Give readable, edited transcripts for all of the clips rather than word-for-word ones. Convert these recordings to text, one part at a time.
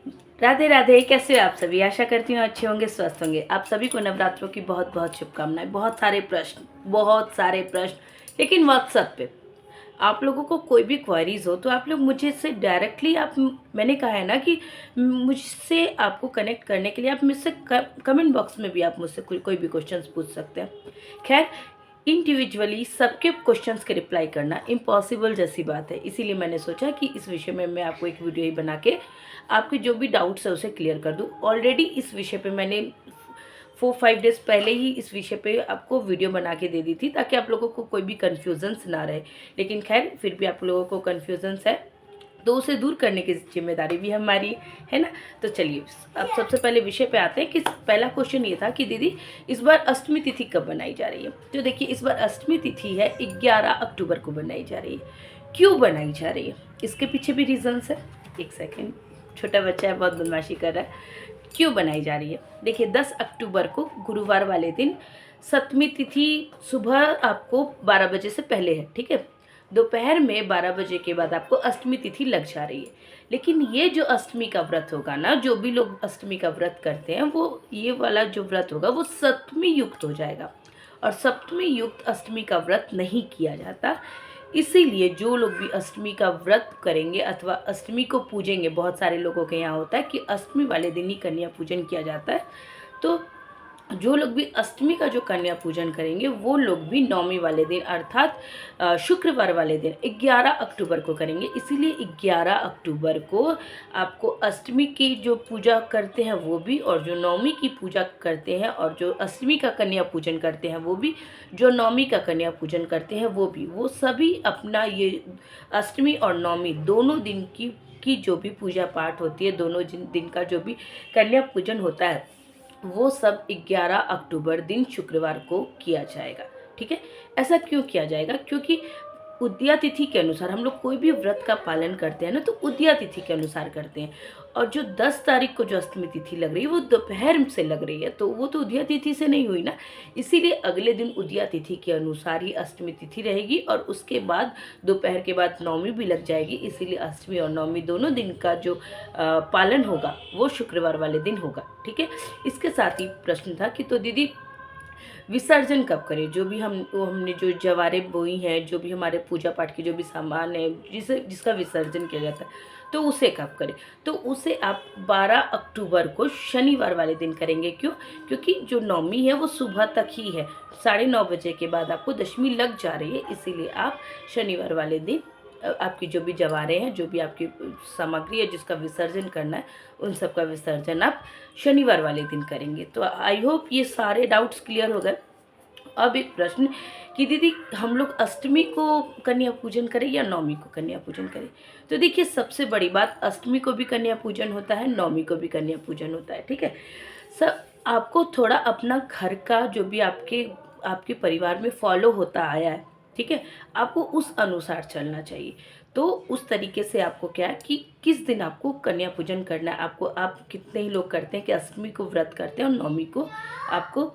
राधे राधे, कैसे हो आप सभी। आशा करती हूँ अच्छे होंगे, स्वस्थ होंगे। आप सभी को नवरात्रों की बहुत बहुत शुभकामनाएं। बहुत सारे प्रश्न, लेकिन व्हाट्सएप पे आप लोगों को कोई भी क्वेरीज हो तो आप लोग मुझे से डायरेक्टली आप मैंने कहा है ना कि मुझसे आपको कनेक्ट करने के लिए आप मुझसे कमेंट बॉक्स में भी आप मुझसे कोई भी क्वेश्चंस पूछ सकते हैं। खैर, इंडिविजुअली सबके क्वेश्चंस के रिप्लाई करना इम्पॉसिबल जैसी बात है, इसीलिए मैंने सोचा कि इस विषय में मैं आपको एक वीडियो ही बना के आपके जो भी डाउट्स है उसे क्लियर कर दूं। ऑलरेडी इस विषय पे मैंने 4-5 डेज पहले ही इस विषय पे आपको वीडियो बना के दे दी थी, ताकि आप लोगों को कोई भी कन्फ्यूजन्स ना रहे। लेकिन खैर, फिर भी आप लोगों को कन्फ्यूजन्स है तो उसे दूर करने की जिम्मेदारी भी हमारी है ना। तो चलिए, अब सबसे पहले विषय पे आते हैं कि पहला क्वेश्चन ये था कि दीदी इस बार अष्टमी तिथि कब बनाई जा रही है। तो देखिए, इस बार अष्टमी तिथि है 11 अक्टूबर को बनाई जा रही है। क्यों बनाई जा रही है, इसके पीछे भी रीजंस है। एक सेकेंड, छोटा बच्चा है, बहुत बदमाशी कर रहा है। क्यों बनाई जा रही है, देखिए 10 अक्टूबर को गुरुवार वाले दिन सप्तमी तिथि सुबह आपको 12 बजे से पहले है, ठीक है। दोपहर में 12 बजे के बाद आपको अष्टमी तिथि लग जा रही है। लेकिन ये जो अष्टमी का व्रत होगा ना, जो भी लोग अष्टमी का व्रत करते हैं, वो ये वाला जो व्रत होगा वो सप्तमी युक्त हो जाएगा। और सप्तमी युक्त अष्टमी का व्रत नहीं किया जाता। इसीलिए जो लोग भी अष्टमी का व्रत करेंगे अथवा अष्टमी को पूजेंगे, बहुत सारे लोगों के यहाँ होता है कि अष्टमी वाले दिन ही कन्या पूजन किया जाता है। तो जो लोग भी अष्टमी का जो कन्या पूजन करेंगे वो लोग भी नवमी वाले दिन अर्थात शुक्रवार वाले दिन 11 अक्टूबर को करेंगे। इसीलिए 11 अक्टूबर को आपको अष्टमी की जो पूजा करते हैं वो भी, और जो नवमी की पूजा करते हैं, और जो अष्टमी का कन्या पूजन करते हैं वो भी, जो नवमी का कन्या पूजन करते हैं वो भी, वो सभी अपना ये अष्टमी और नवमी दोनों दिन की जो भी पूजा पाठ होती है, दोनों दिन का जो भी कन्या पूजन होता है, वो सब 11 अक्टूबर दिन शुक्रवार को किया जाएगा, ठीक है। ऐसा क्यों किया जाएगा, क्योंकि उदया तिथि के अनुसार हम लोग कोई भी व्रत का पालन करते हैं ना, तो उदया तिथि के अनुसार करते हैं। और जो 10 तारीख को जो अष्टमी तिथि लग रही है वो दोपहर से लग रही है, तो वो तो उदया तिथि से नहीं हुई ना। इसीलिए अगले दिन उदया तिथि के अनुसार ही अष्टमी तिथि रहेगी, और उसके बाद दोपहर के बाद नवमी भी लग जाएगी। इसीलिए अष्टमी और नवमी दोनों दिन का जो पालन होगा वो शुक्रवार वाले दिन होगा, ठीक है। इसके साथ ही प्रश्न था कि तो दीदी विसर्जन कब करें, जो भी हमने जो जवारें बोई हैं, जो भी हमारे पूजा पाठ के जो भी सामान है जिसका विसर्जन किया जाता है, तो उसे कब करें। तो उसे आप 12 अक्टूबर को शनिवार वाले दिन करेंगे। क्यों, क्योंकि जो नवमी है वो सुबह तक ही है, 9:30 बजे के बाद आपको दशमी लग जा रही है। इसीलिए आप शनिवार वाले दिन आपकी जो भी जवारें हैं, जो भी आपकी सामग्री है जिसका विसर्जन करना है, उन सब का विसर्जन आप शनिवार वाले दिन करेंगे। तो आई होप ये सारे डाउट्स क्लियर हो गए। अब एक प्रश्न कि दीदी हम लोग अष्टमी को कन्या पूजन करें या नवमी को कन्या पूजन करें। तो देखिए, सबसे बड़ी बात, अष्टमी को भी कन्या पूजन होता है, नवमी को भी कन्या पूजन होता है, ठीक है। सब आपको थोड़ा अपना घर का जो भी आपके परिवार में फॉलो होता आया है, ठीक है, आपको उस अनुसार चलना चाहिए। तो उस तरीके से आपको क्या है कि किस दिन आपको कन्या पूजन करना है, आप कितने ही लोग करते हैं कि अष्टमी को व्रत करते हैं और नवमी को आपको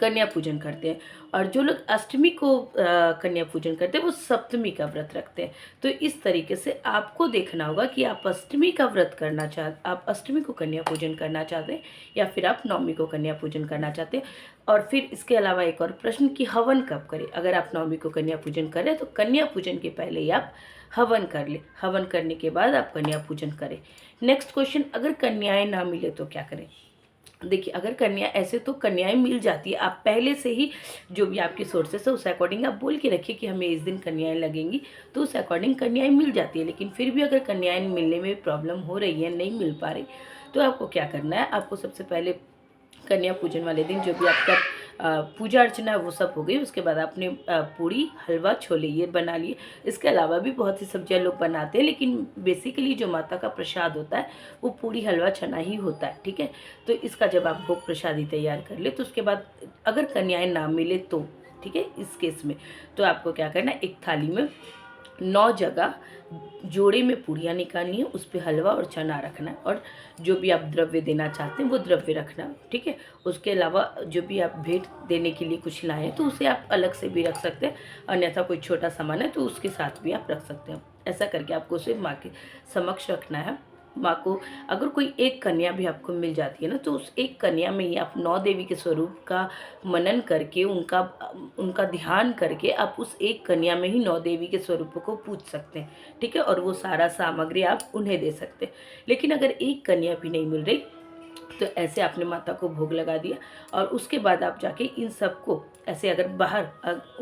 कन्या पूजन करते हैं, और जो लोग अष्टमी को कन्या पूजन करते हैं वो सप्तमी का व्रत रखते हैं। तो इस तरीके से आपको देखना होगा कि आप अष्टमी का व्रत करना आप अष्टमी को कन्या पूजन करना चाहते हैं या फिर आप नवमी को कन्या पूजन करना चाहते हैं। और फिर इसके अलावा एक और प्रश्न कि हवन कब करें। अगर आप नवमी को कन्या पूजन करें तो कन्या पूजन के पहले ही आप हवन कर ले, हवन करने के बाद आप कन्या पूजन करें। नेक्स्ट क्वेश्चन, अगर कन्याएं ना मिले तो क्या करें। देखिए, अगर कन्या, ऐसे तो कन्याएं मिल जाती है, आप पहले से ही जो भी आपकी सोर्सेस है उस अकॉर्डिंग आप बोल के रखिए कि हमें इस दिन कन्याएं लगेंगी, तो उस अकॉर्डिंग कन्याएं मिल जाती है। लेकिन फिर भी अगर कन्याएं मिलने में प्रॉब्लम हो रही है, नहीं मिल पा रही, तो आपको क्या करना है, आपको सबसे पहले कन्या पूजन वाले दिन जो भी आपका पूजा अर्चना है वो सब हो गई। उसके बाद आपने पूड़ी, हलवा, छोले ये बना लिए। इसके अलावा भी बहुत सी सब्जियां लोग बनाते हैं, लेकिन बेसिकली जो माता का प्रसाद होता है वो पूड़ी, हलवा, चना ही होता है, ठीक है। तो इसका जब आप भोग प्रसादी तैयार कर ले, तो उसके बाद अगर कन्याएं ना मिले तो, ठीक है, इस केस में तो आपको क्या करना है, एक थाली में 9 जगह जोड़े में पूड़ियाँ निकालनी है, उस पर हलवा और चना रखना है, और जो भी आप द्रव्य देना चाहते हैं वो द्रव्य रखना, ठीक है। उसके अलावा जो भी आप भेंट देने के लिए कुछ लाएँ तो उसे आप अलग से भी रख सकते हैं, अन्यथा कोई छोटा सामान है तो उसके साथ भी आप रख सकते हैं। ऐसा करके आपको उसे माँ के समक्ष रखना है। माँ को अगर कोई एक कन्या भी आपको मिल जाती है ना, तो उस एक कन्या में ही आप 9 देवी के स्वरूप का मनन करके उनका उनका ध्यान करके आप उस एक कन्या में ही 9 देवी के स्वरूपों को पूज सकते हैं, ठीक है? और वो सारा सामग्री आप उन्हें दे सकते हैं। लेकिन अगर एक कन्या भी नहीं मिल रही, तो ऐसे आपने माता को भोग लगा दिया और उसके बाद आप जाके इन सबको ऐसे, अगर बाहर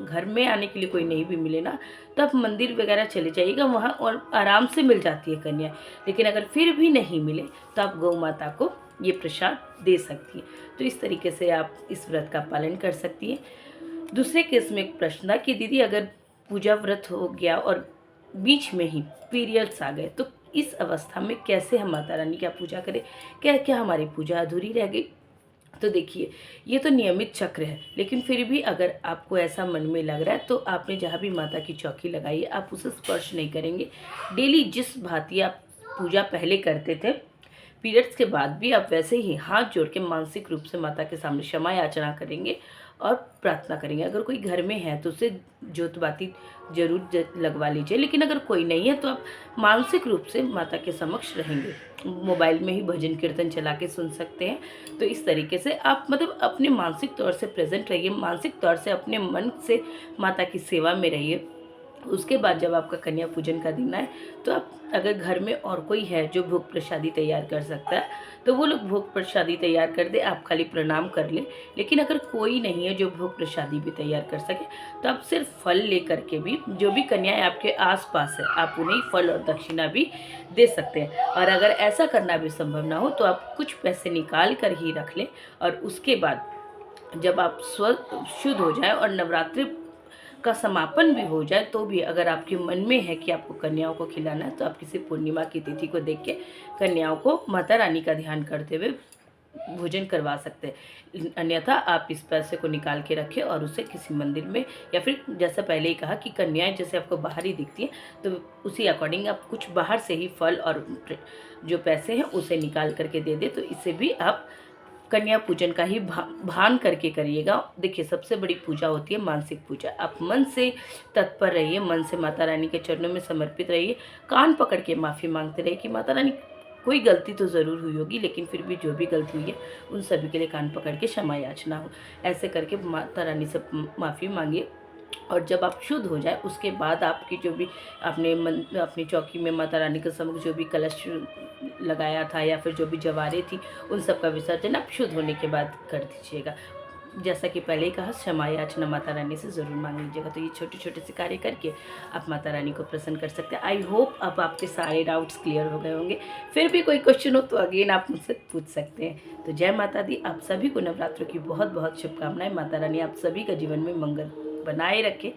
घर में आने के लिए कोई नहीं भी मिले ना, तो आप मंदिर वगैरह चले जाइएगा वहाँ, और आराम से मिल जाती है कन्या। लेकिन अगर फिर भी नहीं मिले तो आप गौ माता को ये प्रसाद दे सकती हैं। तो इस तरीके से आप इस व्रत का पालन कर सकती हैं। दूसरे केस में एक प्रश्न था कि दीदी अगर पूजा व्रत हो गया और बीच में ही पीरियड्स आ गए, तो इस अवस्था में कैसे हम माता रानी की पूजा करें, क्या क्या हमारी पूजा अधूरी रह गई? तो देखिए, ये तो नियमित चक्र है, लेकिन फिर भी अगर आपको ऐसा मन में लग रहा है तो आपने जहाँ भी माता की चौकी लगाई है आप उसे स्पर्श नहीं करेंगे। डेली जिस भांति आप पूजा पहले करते थे, पीरियड्स के बाद भी आप वैसे ही हाथ जोड़ के मानसिक रूप से माता के सामने क्षमा याचना करेंगे और प्रार्थना करेंगे। अगर कोई घर में है तो उसे जोत बाती जरूर लगवा लीजिए, लेकिन अगर कोई नहीं है तो आप मानसिक रूप से माता के समक्ष रहेंगे। मोबाइल में ही भजन कीर्तन चला के सुन सकते हैं। तो इस तरीके से आप मतलब अपने मानसिक तौर से प्रेजेंट रहिए, मानसिक तौर से अपने मन से माता की सेवा में रहिए। उसके बाद जब आपका कन्या पूजन का दिन आए, तो आप अगर घर में और कोई है जो भोग प्रसादी तैयार कर सकता है, तो वो लोग भोग प्रसादी तैयार कर दे, आप खाली प्रणाम कर लें। लेकिन अगर कोई नहीं है जो भोग प्रसादी भी तैयार कर सके, तो आप सिर्फ फल ले करके भी, जो भी कन्याएं आपके आसपास है आप उन्हें फल और दक्षिणा भी दे सकते हैं। और अगर ऐसा करना भी संभव ना हो तो आप कुछ पैसे निकाल कर ही रख लें, और उसके बाद जब आप शुद्ध हो जाए और नवरात्रि का समापन भी हो जाए, तो भी अगर आपके मन में है कि आपको कन्याओं को खिलाना है, तो आप किसी पूर्णिमा की तिथि को देख के कन्याओं को माता रानी का ध्यान करते हुए भोजन करवा सकते हैं। अन्यथा आप इस पैसे को निकाल के रखें और उसे किसी मंदिर में, या फिर जैसा पहले ही कहा कि कन्याएं जैसे आपको बाहर ही दिखती हैं, तो उसी अकॉर्डिंग आप कुछ बाहर से ही फल और जो पैसे हैं उसे निकाल करके दे दें। तो इसे भी आप कन्या पूजन का ही भान करके करिएगा। देखिए, सबसे बड़ी पूजा होती है मानसिक पूजा। आप मन से तत्पर रहिए, मन से माता रानी के चरणों में समर्पित रहिए, कान पकड़ के माफ़ी मांगते रहिए कि माता रानी कोई गलती तो ज़रूर हुई होगी, लेकिन फिर भी जो भी गलती हुई है उन सभी के लिए कान पकड़ के क्षमा याचना हो। ऐसे करके माता रानी से माफ़ी मांगिए। और जब आप शुद्ध हो जाए उसके बाद आपकी जो भी आपने अपनी चौकी में माता रानी के समक्ष जो भी कलश लगाया था या फिर जो भी जवारे थी, उन सब का विसर्जन आप शुद्ध होने के बाद कर दीजिएगा। जैसा कि पहले ही कहा, क्षमा याचना माता रानी से ज़रूर मांग लीजिएगा। तो ये छोटे छोटे से कार्य करके आप माता रानी को प्रसन्न कर सकते हैं। आई होप अब आपके सारे डाउट्स क्लियर हो गए होंगे। फिर भी कोई क्वेश्चन हो तो अगेन आप मुझसे पूछ सकते हैं। तो जय माता दी। आप सभी को नवरात्रों की बहुत बहुत शुभकामनाएं। माता रानी आप सभी का जीवन में मंगल बनाए रखें,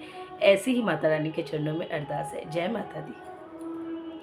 ऐसी ही माता रानी के चरणों में अरदास है। जय माता दी।